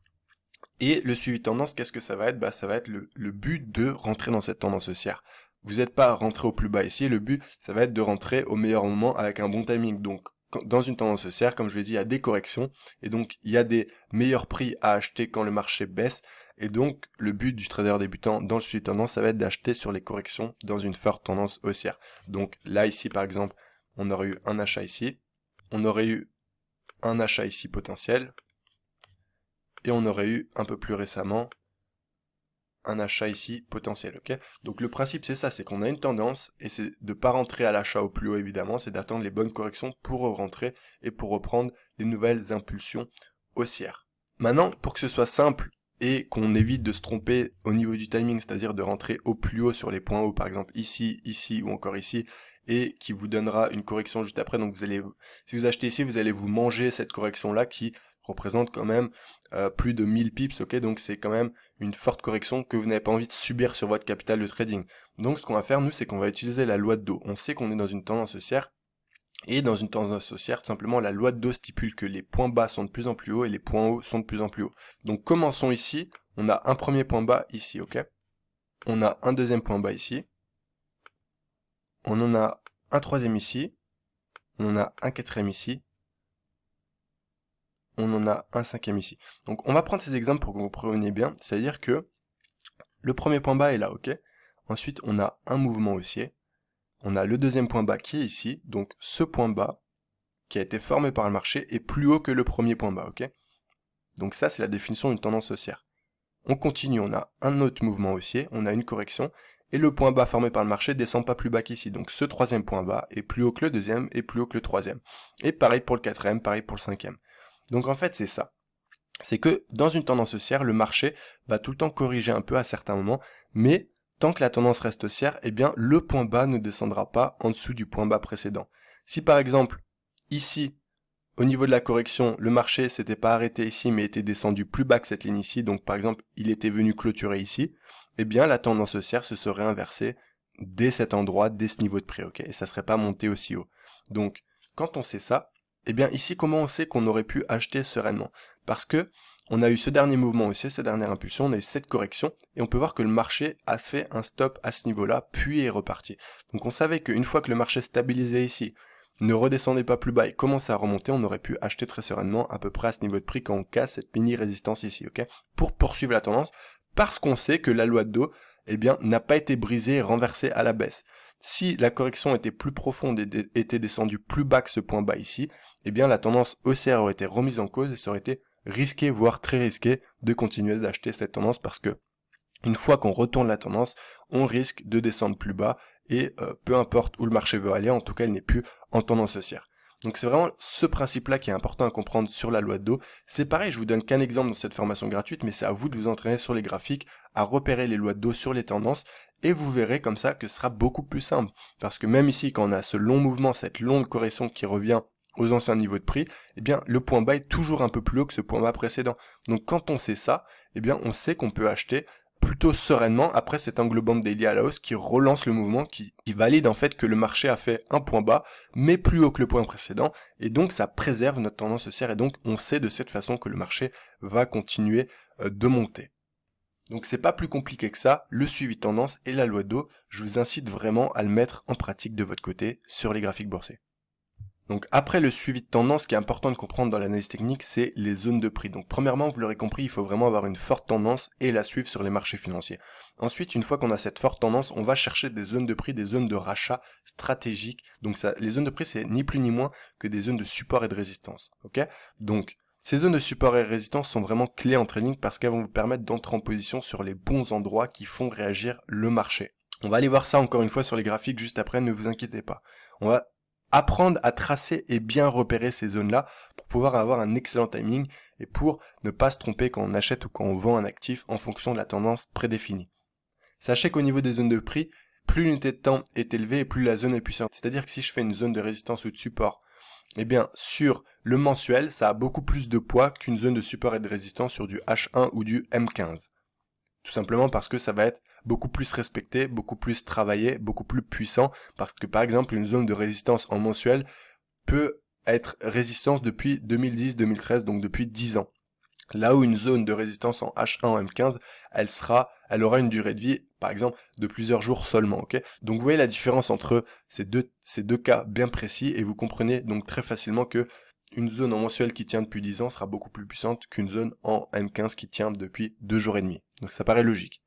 Et le suivi de tendance, qu'est-ce que ça va être? Bah, ça va être le but de rentrer dans cette tendance haussière. Vous n'êtes pas rentré au plus bas ici, le but, ça va être de rentrer au meilleur moment avec un bon timing. Donc, dans une tendance haussière, comme je l'ai dit, il y a des corrections, et donc il y a des meilleurs prix à acheter quand le marché baisse, et donc le but du trader débutant dans le suivi de tendance, ça va être d'acheter sur les corrections dans une forte tendance haussière. Donc là, ici, par exemple, on aurait eu un achat ici, on aurait eu un achat ici potentiel, et on aurait eu un peu plus récemment un achat ici potentiel, ok? Donc le principe c'est ça, c'est qu'on a une tendance et c'est de pas rentrer à l'achat au plus haut évidemment, c'est d'attendre les bonnes corrections pour rentrer et pour reprendre les nouvelles impulsions haussières. Maintenant, pour que ce soit simple et qu'on évite de se tromper au niveau du timing, c'est-à-dire de rentrer au plus haut sur les points hauts, par exemple ici, ici ou encore ici, et qui vous donnera une correction juste après, donc si vous achetez ici, vous allez vous manger cette correction-là qui représente quand même plus de 1000 pips, ok, donc c'est quand même une forte correction que vous n'avez pas envie de subir sur votre capital de trading. Donc ce qu'on va faire nous, c'est qu'on va utiliser la loi de dos. On sait qu'on est dans une tendance haussière, et dans une tendance haussière, tout simplement la loi de dos stipule que les points bas sont de plus en plus hauts et les points hauts sont de plus en plus hauts. Donc commençons ici, on a un premier point bas ici, ok, on a un deuxième point bas ici, on en a un troisième ici, on en a un quatrième ici, on en a un cinquième ici. Donc on va prendre ces exemples pour que vous compreniez bien, c'est-à-dire que le premier point bas est là, ok? Ensuite on a un mouvement haussier, on a le deuxième point bas qui est ici, donc ce point bas qui a été formé par le marché est plus haut que le premier point bas, ok? Donc ça c'est la définition d'une tendance haussière. On continue, on a un autre mouvement haussier, on a une correction, et le point bas formé par le marché descend pas plus bas qu'ici. Donc ce troisième point bas est plus haut que le deuxième et plus haut que le troisième. Et pareil pour le quatrième, pareil pour le cinquième. Donc en fait c'est ça. C'est que dans une tendance haussière, le marché va tout le temps corriger un peu à certains moments, mais tant que la tendance reste haussière, eh bien le point bas ne descendra pas en dessous du point bas précédent. Si par exemple, ici, au niveau de la correction, le marché s'était pas arrêté ici, mais était descendu plus bas que cette ligne ici, donc par exemple, il était venu clôturer ici, eh bien la tendance haussière se serait inversée dès cet endroit, dès ce niveau de prix, ok? Et ça serait pas monté aussi haut. Donc, quand on sait ça, eh bien ici, comment on sait qu'on aurait pu acheter sereinement? Parce que on a eu ce dernier mouvement aussi, cette dernière impulsion, on a eu cette correction, et on peut voir que le marché a fait un stop à ce niveau-là, puis est reparti. Donc on savait qu'une fois que le marché stabilisait ici, ne redescendait pas plus bas et commençait à remonter, on aurait pu acheter très sereinement à peu près à ce niveau de prix quand on casse cette mini résistance ici, ok? Pour poursuivre la tendance, parce qu'on sait que la loi de dos, eh bien, n'a pas été brisée et renversée à la baisse. Si la correction était plus profonde et était descendue plus bas que ce point bas ici, eh bien, la tendance haussière aurait été remise en cause et ça aurait été risqué, voire très risqué, de continuer d'acheter cette tendance parce que une fois qu'on retourne la tendance, on risque de descendre plus bas et peu importe où le marché veut aller, en tout cas il n'est plus en tendance haussière. Donc c'est vraiment ce principe-là qui est important à comprendre sur la loi de dos. C'est pareil, je vous donne qu'un exemple dans cette formation gratuite, mais c'est à vous de vous entraîner sur les graphiques, à repérer les lois de dos sur les tendances, et vous verrez comme ça que ce sera beaucoup plus simple. Parce que même ici, quand on a ce long mouvement, cette longue correction qui revient aux anciens niveaux de prix, eh bien le point bas est toujours un peu plus haut que ce point bas précédent. Donc quand on sait ça, eh bien on sait qu'on peut acheter plutôt sereinement après cet englobant daily à la hausse qui relance le mouvement, qui valide en fait que le marché a fait un point bas, mais plus haut que le point précédent, et donc ça préserve notre tendance haussière, et donc on sait de cette façon que le marché va continuer de monter. Donc c'est pas plus compliqué que ça, le suivi de tendance et la loi d'eau, je vous incite vraiment à le mettre en pratique de votre côté sur les graphiques boursiers. Donc après le suivi de tendance, ce qui est important de comprendre dans l'analyse technique, c'est les zones de prix. Donc premièrement, vous l'aurez compris, il faut vraiment avoir une forte tendance et la suivre sur les marchés financiers. Ensuite, une fois qu'on a cette forte tendance, on va chercher des zones de prix, des zones de rachat stratégiques. Donc ça, les zones de prix, c'est ni plus ni moins que des zones de support et de résistance. Ok? Donc ces zones de support et de résistance sont vraiment clés en trading parce qu'elles vont vous permettre d'entrer en position sur les bons endroits qui font réagir le marché. On va aller voir ça encore une fois sur les graphiques juste après, ne vous inquiétez pas. On va apprendre à tracer et bien repérer ces zones-là pour pouvoir avoir un excellent timing et pour ne pas se tromper quand on achète ou quand on vend un actif en fonction de la tendance prédéfinie. Sachez qu'au niveau des zones de prix, plus l'unité de temps est élevée et plus la zone est puissante. C'est-à-dire que si je fais une zone de résistance ou de support, eh bien sur le mensuel, ça a beaucoup plus de poids qu'une zone de support et de résistance sur du H1 ou du M15. Tout simplement parce que ça va être beaucoup plus respecté, beaucoup plus travaillé, beaucoup plus puissant, parce que par exemple une zone de résistance en mensuel peut être résistance depuis 2010-2013, donc depuis 10 ans. Là où une zone de résistance en H1 en M15, elle aura une durée de vie, par exemple, de plusieurs jours seulement, ok? Donc vous voyez la différence entre ces deux cas bien précis, et vous comprenez donc très facilement que une zone en mensuel qui tient depuis 10 ans sera beaucoup plus puissante qu'une zone en M15 qui tient depuis 2 jours et demi. Donc ça paraît logique.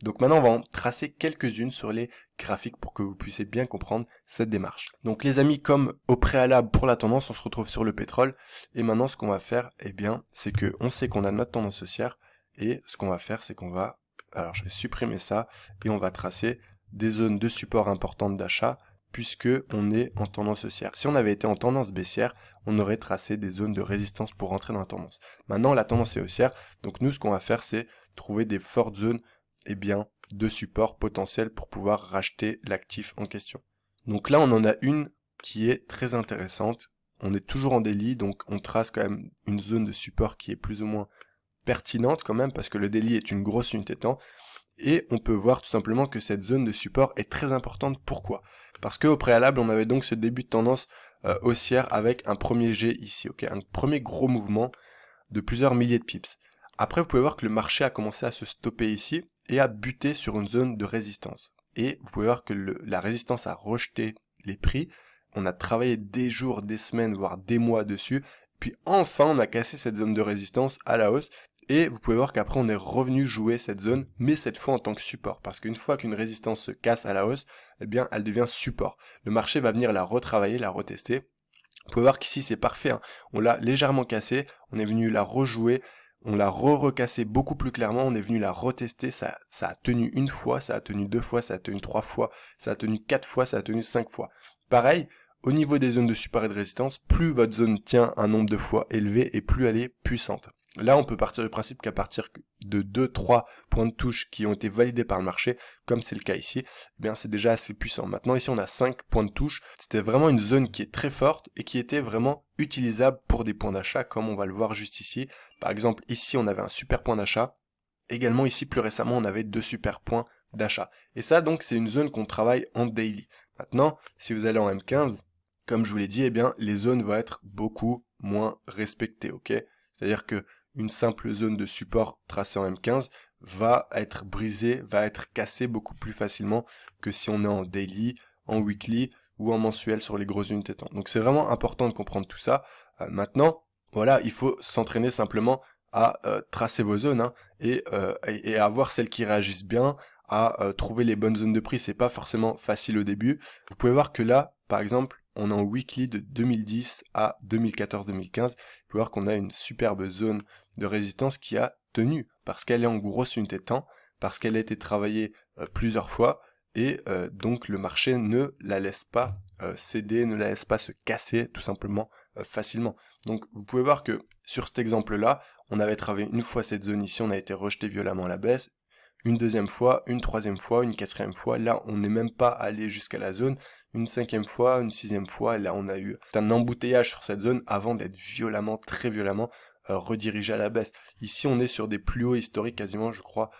Donc maintenant on va en tracer quelques-unes sur les graphiques pour que vous puissiez bien comprendre cette démarche. Donc les amis, comme au préalable pour la tendance, on se retrouve sur le pétrole. Et maintenant ce qu'on va faire, eh bien, c'est que on sait qu'on a notre tendance haussière. Et ce qu'on va faire, c'est qu'on va... Alors je vais supprimer ça et on va tracer des zones de support importantes d'achat puisque on est en tendance haussière. Si on avait été en tendance baissière, on aurait tracé des zones de résistance pour rentrer dans la tendance. Maintenant, la tendance est haussière, donc nous, ce qu'on va faire, c'est trouver des fortes zones, eh bien, de support potentiel pour pouvoir racheter l'actif en question. Donc là, on en a une qui est très intéressante. On est toujours en daily, donc on trace quand même une zone de support qui est plus ou moins pertinente quand même, parce que le daily est une grosse unité de temps. Et on peut voir tout simplement que cette zone de support est très importante. Pourquoi? Parce qu'au préalable, on avait donc ce début de tendance haussière avec un premier G ici, ok, un premier gros mouvement de plusieurs milliers de pips. Après, vous pouvez voir que le marché a commencé à se stopper ici et à buter sur une zone de résistance. Et vous pouvez voir que la résistance a rejeté les prix. On a travaillé des jours, des semaines, voire des mois dessus. Puis enfin, on a cassé cette zone de résistance à la hausse. Et vous pouvez voir qu'après on est revenu jouer cette zone, mais cette fois en tant que support. Parce qu'une fois qu'une résistance se casse à la hausse, eh bien elle devient support. Le marché va venir la retravailler, la retester. Vous pouvez voir qu'ici c'est parfait, hein. On l'a légèrement cassé, on est venu la rejouer, on l'a recassé beaucoup plus clairement, on est venu la retester, ça a tenu une fois, ça a tenu 2 fois, ça a tenu 3 fois, ça a tenu 4 fois, ça a tenu 5 fois. Pareil, au niveau des zones de support et de résistance, plus votre zone tient un nombre de fois élevé et plus elle est puissante. Là, on peut partir du principe qu'à partir de 2-3 points de touche qui ont été validés par le marché, comme c'est le cas ici, eh bien c'est déjà assez puissant. Maintenant, ici, on a 5 points de touche. C'était vraiment une zone qui est très forte et qui était vraiment utilisable pour des points d'achat, comme on va le voir juste ici. Par exemple, ici, on avait un super point d'achat. Également, ici, plus récemment, on avait 2 super points d'achat. Et ça, donc, c'est une zone qu'on travaille en daily. Maintenant, si vous allez en M15, comme je vous l'ai dit, eh bien, les zones vont être beaucoup moins respectées, ok? C'est-à-dire que une simple zone de support tracée en M15 va être brisée, va être cassée beaucoup plus facilement que si on est en daily, en weekly ou en mensuel sur les grosses unités de temps. Donc c'est vraiment important de comprendre tout ça. Maintenant, voilà, il faut s'entraîner simplement à tracer vos zones hein, et à voir celles qui réagissent bien, à trouver les bonnes zones de prix. C'est pas forcément facile au début. Vous pouvez voir que là, par exemple, on est en weekly de 2010 à 2014-2015. Vous pouvez voir qu'on a une superbe zone de résistance qui a tenu parce qu'elle est en grosse unité de temps, parce qu'elle a été travaillée plusieurs fois et donc le marché ne la laisse pas céder, ne la laisse pas se casser tout simplement facilement. Donc vous pouvez voir que sur cet exemple-là, on avait travaillé une fois cette zone ici, on a été rejeté violemment à la baisse, une deuxième fois, une troisième fois, une quatrième fois, là on n'est même pas allé jusqu'à la zone, une cinquième fois, une sixième fois, là on a eu un embouteillage sur cette zone avant d'être violemment, très violemment redirigé à la baisse. Ici on est sur des plus hauts historiques quasiment je crois,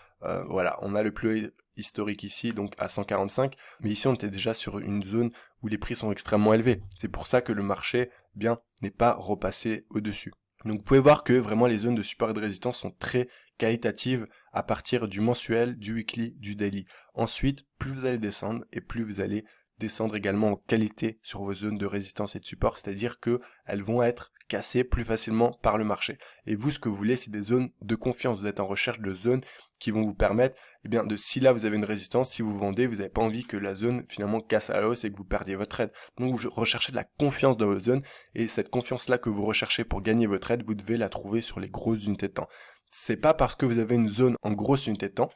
voilà, on a le plus haut historique ici donc à 145, mais ici on était déjà sur une zone où les prix sont extrêmement élevés. C'est pour ça que le marché, bien, n'est pas repassé au-dessus. Donc vous pouvez voir que vraiment les zones de support et de résistance sont très qualitatives à partir du mensuel, du weekly, du daily. Ensuite, plus vous allez descendre et plus vous allez descendre également en qualité sur vos zones de résistance et de support, c'est-à-dire que elles vont être cassées plus facilement par le marché. Et vous, ce que vous voulez, c'est des zones de confiance. Vous êtes en recherche de zones qui vont vous permettre, eh bien, de si là vous avez une résistance, si vous vendez, vous n'avez pas envie que la zone finalement casse à la hausse et que vous perdiez votre trade. Donc vous recherchez de la confiance dans vos zones et cette confiance-là que vous recherchez pour gagner votre trade, vous devez la trouver sur les grosses unités de temps. C'est pas parce que vous avez une zone en grosse unité de temps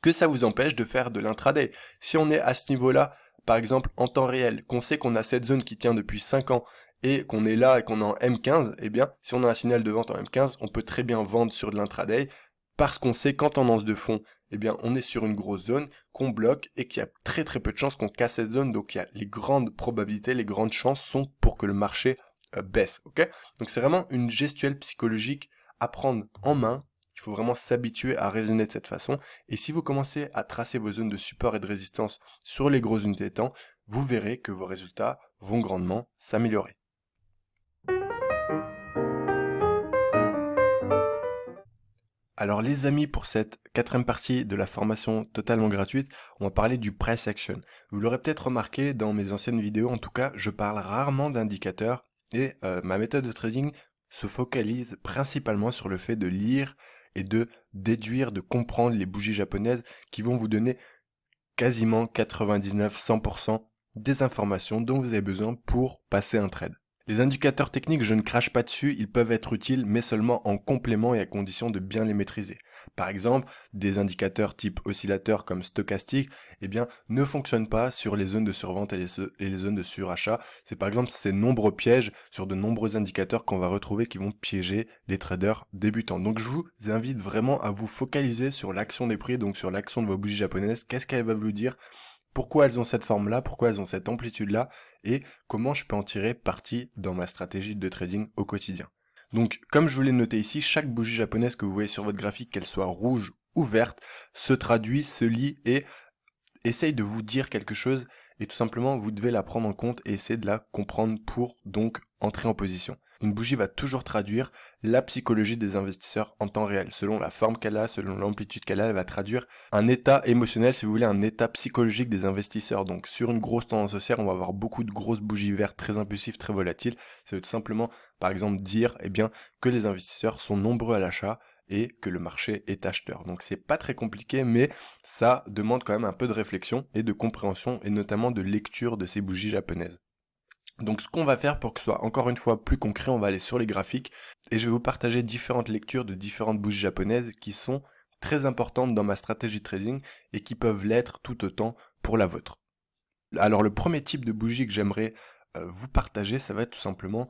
que ça vous empêche de faire de l'intraday. Si on est à ce niveau-là, par exemple en temps réel, qu'on sait qu'on a cette zone qui tient depuis 5 ans et qu'on est là et qu'on est en M15, eh bien, si on a un signal de vente en M15, on peut très bien vendre sur de l'intraday parce qu'on sait qu'en tendance de fond, eh bien, on est sur une grosse zone qu'on bloque et qu'il y a très très peu de chances qu'on casse cette zone. Donc, il y a les grandes probabilités, les grandes chances sont pour que le marché baisse. Ok? Donc, c'est vraiment une gestuelle psychologique à prendre en main. Il faut vraiment s'habituer à raisonner de cette façon. Et si vous commencez à tracer vos zones de support et de résistance sur les grosses unités de temps, vous verrez que vos résultats vont grandement s'améliorer. Alors les amis, pour cette quatrième partie de la formation totalement gratuite, on va parler du price action. Vous l'aurez peut-être remarqué dans mes anciennes vidéos, en tout cas, je parle rarement d'indicateurs et ma méthode de trading se focalise principalement sur le fait de lire et de déduire, de comprendre les bougies japonaises qui vont vous donner quasiment 99-100% des informations dont vous avez besoin pour passer un trade. Les indicateurs techniques, je ne crache pas dessus, ils peuvent être utiles, mais seulement en complément et à condition de bien les maîtriser. Par exemple, des indicateurs type oscillateur comme stochastique, eh bien, ne fonctionnent pas sur les zones de survente et les zones de surachat. C'est par exemple ces nombreux pièges sur de nombreux indicateurs qu'on va retrouver qui vont piéger les traders débutants. Donc je vous invite vraiment à vous focaliser sur l'action des prix, donc sur l'action de vos bougies japonaises. Qu'est-ce qu'elles va vous dire ? Pourquoi elles ont cette forme-là, pourquoi elles ont cette amplitude-là, et comment je peux en tirer parti dans ma stratégie de trading au quotidien. Donc, comme je vous l'ai noté ici, chaque bougie japonaise que vous voyez sur votre graphique, qu'elle soit rouge ou verte, se traduit, se lit et essaye de vous dire quelque chose, et tout simplement, vous devez la prendre en compte et essayer de la comprendre pour donc entrer en position. Une bougie va toujours traduire la psychologie des investisseurs en temps réel. Selon la forme qu'elle a, selon l'amplitude qu'elle a, elle va traduire un état émotionnel, si vous voulez, un état psychologique des investisseurs. Donc sur une grosse tendance haussière, on va avoir beaucoup de grosses bougies vertes très impulsives, très volatiles. Ça veut tout simplement, par exemple, dire eh bien, que les investisseurs sont nombreux à l'achat et que le marché est acheteur. Donc c'est pas très compliqué, mais ça demande quand même un peu de réflexion et de compréhension, et notamment de lecture de ces bougies japonaises. Donc ce qu'on va faire pour que ce soit encore une fois plus concret, on va aller sur les graphiques et je vais vous partager différentes lectures de différentes bougies japonaises qui sont très importantes dans ma stratégie trading et qui peuvent l'être tout autant pour la vôtre. Alors le premier type de bougie que j'aimerais vous partager, ça va être tout simplement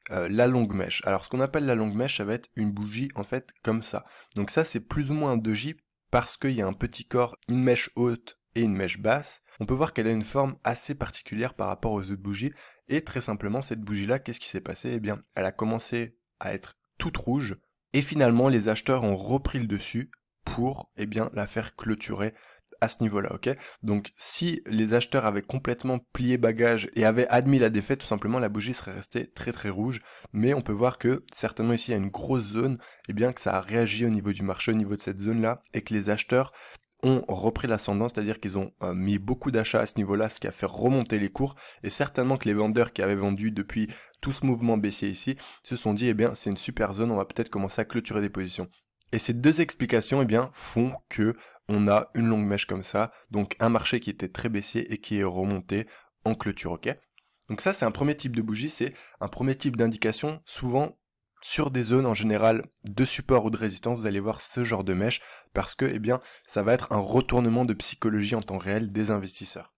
la longue mèche. Alors ce qu'on appelle la longue mèche, ça va être une bougie en fait comme ça. Donc ça c'est plus ou moins un doji parce qu'il y a un petit corps, une mèche haute et une mèche basse. On peut voir qu'elle a une forme assez particulière par rapport aux autres bougies. Et très simplement, cette bougie-là, qu'est-ce qui s'est passé? Eh bien, elle a commencé à être toute rouge. Et finalement, les acheteurs ont repris le dessus pour, eh bien, la faire clôturer à ce niveau-là, ok? Donc, si les acheteurs avaient complètement plié bagage et avaient admis la défaite, tout simplement, la bougie serait restée très très rouge. Mais on peut voir que, certainement ici, il y a une grosse zone, et bien que ça a réagi au niveau du marché, au niveau de cette zone-là, et que les acheteurs ont repris l'ascendant, c'est-à-dire qu'ils ont mis beaucoup d'achats à ce niveau-là, ce qui a fait remonter les cours, et certainement que les vendeurs qui avaient vendu depuis tout ce mouvement baissier ici, se sont dit, eh bien, c'est une super zone, on va peut-être commencer à clôturer des positions. Et ces deux explications, eh bien, font que on a une longue mèche comme ça, donc un marché qui était très baissier et qui est remonté en clôture, ok? Donc ça, c'est un premier type de bougie, c'est un premier type d'indication, souvent sur des zones en général de support ou de résistance, vous allez voir ce genre de mèche, parce que, eh bien, ça va être un retournement de psychologie en temps réel des investisseurs.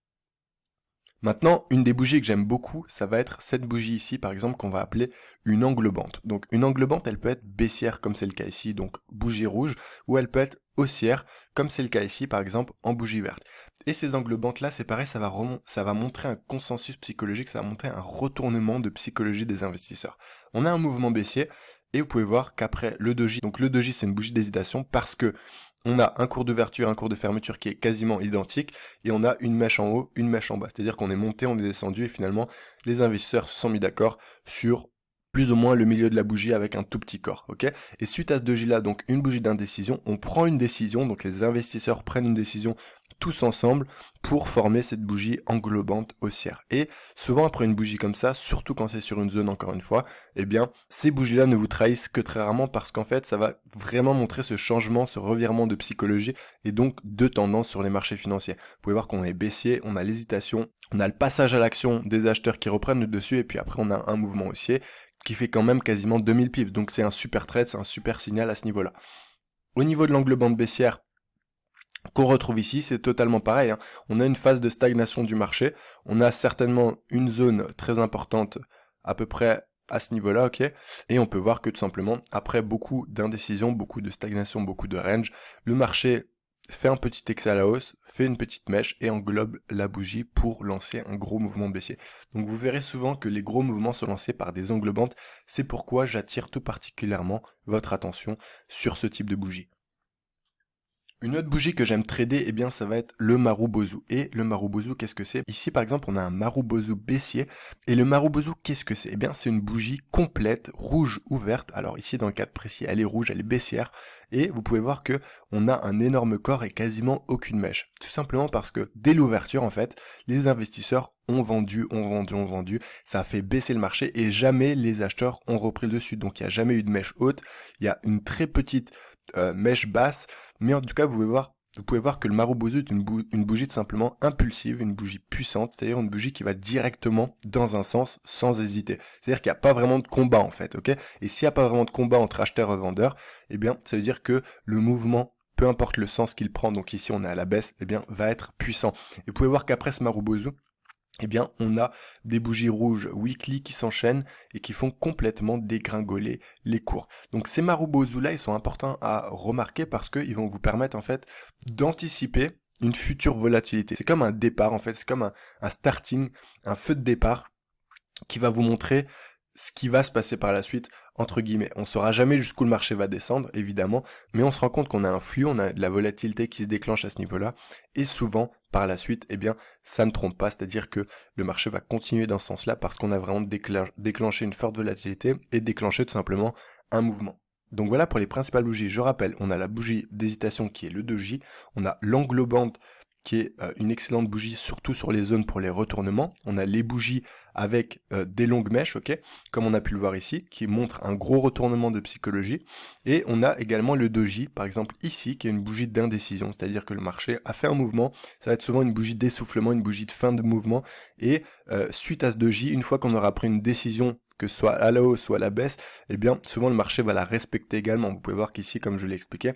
Maintenant, une des bougies que j'aime beaucoup, ça va être cette bougie ici, par exemple, qu'on va appeler une englobante. Donc, une englobante, elle peut être baissière, comme c'est le cas ici, donc bougie rouge, ou elle peut être haussière, comme c'est le cas ici, par exemple, en bougie verte. Et ces englobantes-là, c'est pareil, ça va montrer un consensus psychologique, ça va montrer un retournement de psychologie des investisseurs. On a un mouvement baissier, et vous pouvez voir qu'après le doji, donc le doji c'est une bougie d'hésitation parce que on a un cours d'ouverture, un cours de fermeture qui est quasiment identique, et on a une mèche en haut, une mèche en bas. C'est-à-dire qu'on est monté, on est descendu, et finalement, les investisseurs se sont mis d'accord sur plus ou moins le milieu de la bougie avec un tout petit corps, ok? Et suite à ce doji-là, donc une bougie d'indécision, on prend une décision, donc les investisseurs prennent une décision tous ensemble pour former cette bougie englobante haussière. Et souvent après une bougie comme ça, surtout quand c'est sur une zone encore une fois, eh bien ces bougies-là ne vous trahissent que très rarement parce qu'en fait ça va vraiment montrer ce changement, ce revirement de psychologie et donc de tendance sur les marchés financiers. Vous pouvez voir qu'on est baissier, on a l'hésitation, on a le passage à l'action des acheteurs qui reprennent le dessus et puis après on a un mouvement haussier qui fait quand même quasiment 2000 pips. Donc c'est un super trade, c'est un super signal à ce niveau-là. Au niveau de l'englobante baissière, qu'on retrouve ici, c'est totalement pareil, hein. On a une phase de stagnation du marché, on a certainement une zone très importante à peu près à ce niveau-là, ok, et on peut voir que tout simplement, après beaucoup d'indécision, beaucoup de stagnation, beaucoup de range, le marché fait un petit excès à la hausse, fait une petite mèche et englobe la bougie pour lancer un gros mouvement baissier. Donc vous verrez souvent que les gros mouvements sont lancés par des englobantes, c'est pourquoi j'attire tout particulièrement votre attention sur ce type de bougie. Une autre bougie que j'aime trader, eh bien, ça va être le Marubozu. Et le Marubozu, qu'est-ce que c'est? Ici, par exemple, on a un Marubozu baissier. Et le Marubozu, qu'est-ce que c'est? Eh bien, c'est une bougie complète, rouge ou verte. Alors ici, dans le cadre précis, elle est rouge, elle est baissière. Et vous pouvez voir que on a un énorme corps et quasiment aucune mèche. Tout simplement parce que dès l'ouverture, en fait, les investisseurs ont vendu, ont vendu, ont vendu. Ça a fait baisser le marché et jamais les acheteurs ont repris le dessus. Donc, il n'y a jamais eu de mèche haute. Il y a une très petite mèche basse, mais en tout cas vous pouvez voir que le Marubozu est une bougie tout simplement impulsive, une bougie puissante, c'est-à-dire une bougie qui va directement dans un sens sans hésiter. C'est-à-dire qu'il n'y a pas vraiment de combat en fait, ok? Et s'il n'y a pas vraiment de combat entre acheteurs et vendeurs, eh bien ça veut dire que le mouvement, peu importe le sens qu'il prend, donc ici on est à la baisse, eh bien va être puissant. Et vous pouvez voir qu'après ce Marubozu, eh bien, on a des bougies rouges weekly qui s'enchaînent et qui font complètement dégringoler les cours. Donc ces Marubozu-là, ils sont importants à remarquer parce qu'ils vont vous permettre en fait d'anticiper une future volatilité. C'est comme un départ en fait, c'est comme un starting, un feu de départ qui va vous montrer ce qui va se passer par la suite, entre guillemets. On saura jamais jusqu'où le marché va descendre, évidemment, mais on se rend compte qu'on a un flux, on a de la volatilité qui se déclenche à ce niveau-là, et souvent, par la suite, eh bien, ça ne trompe pas, c'est-à-dire que le marché va continuer dans ce sens-là parce qu'on a vraiment déclenché une forte volatilité et déclenché tout simplement un mouvement. Donc voilà pour les principales bougies. Je rappelle, on a la bougie d'hésitation qui est le doji, on a l'englobante qui est une excellente bougie, surtout sur les zones pour les retournements. On a les bougies avec des longues mèches, ok, comme on a pu le voir ici, qui montre un gros retournement de psychologie. Et on a également le doji, par exemple ici, qui est une bougie d'indécision, c'est-à-dire que le marché a fait un mouvement, ça va être souvent une bougie d'essoufflement, une bougie de fin de mouvement, et suite à ce doji, une fois qu'on aura pris une décision, que ce soit à la hausse ou à la baisse, eh bien souvent le marché va la respecter également. Vous pouvez voir qu'ici, comme je l'ai expliqué,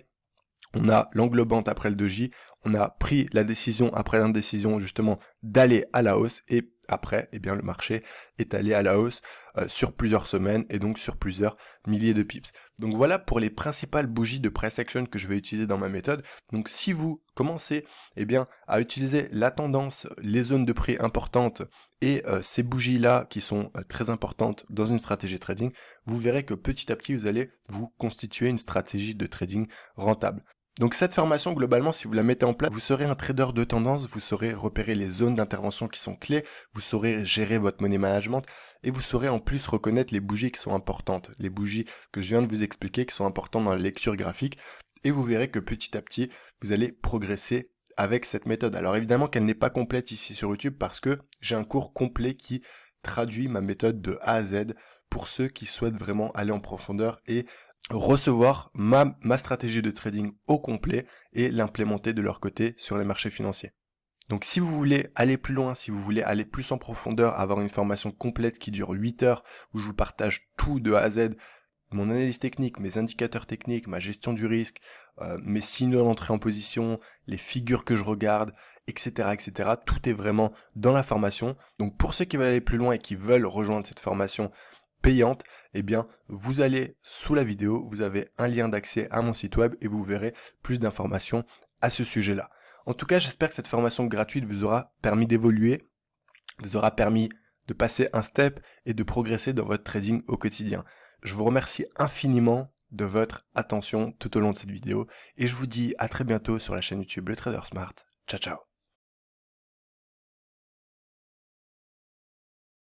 on a l'englobante après le doji, on a pris la décision après l'indécision justement d'aller à la hausse et après, eh bien, le marché est allé à la hausse sur plusieurs semaines et donc sur plusieurs milliers de pips. Donc voilà pour les principales bougies de price action que je vais utiliser dans ma méthode. Donc si vous commencez eh bien, à utiliser la tendance, les zones de prix importantes et ces bougies-là qui sont très importantes dans une stratégie trading, vous verrez que petit à petit, vous allez vous constituer une stratégie de trading rentable. Donc cette formation, globalement, si vous la mettez en place, vous serez un trader de tendance, vous saurez repérer les zones d'intervention qui sont clés, vous saurez gérer votre money management et vous saurez en plus reconnaître les bougies qui sont importantes, les bougies que je viens de vous expliquer qui sont importantes dans la lecture graphique et vous verrez que petit à petit, vous allez progresser avec cette méthode. Alors évidemment qu'elle n'est pas complète ici sur YouTube parce que j'ai un cours complet qui traduit ma méthode de A à Z pour ceux qui souhaitent vraiment aller en profondeur et recevoir ma stratégie de trading au complet et l'implémenter de leur côté sur les marchés financiers. Donc si vous voulez aller plus loin, si vous voulez aller plus en profondeur, avoir une formation complète qui dure 8 heures, où je vous partage tout de A à Z, mon analyse technique, mes indicateurs techniques, ma gestion du risque, mes signaux d'entrée en position, les figures que je regarde, etc., etc. Tout est vraiment dans la formation. Donc pour ceux qui veulent aller plus loin et qui veulent rejoindre cette formation payante, eh bien, vous allez sous la vidéo, vous avez un lien d'accès à mon site web et vous verrez plus d'informations à ce sujet-là. En tout cas, j'espère que cette formation gratuite vous aura permis d'évoluer, vous aura permis de passer un step et de progresser dans votre trading au quotidien. Je vous remercie infiniment de votre attention tout au long de cette vidéo et je vous dis à très bientôt sur la chaîne YouTube Le Trader Smart. Ciao ciao.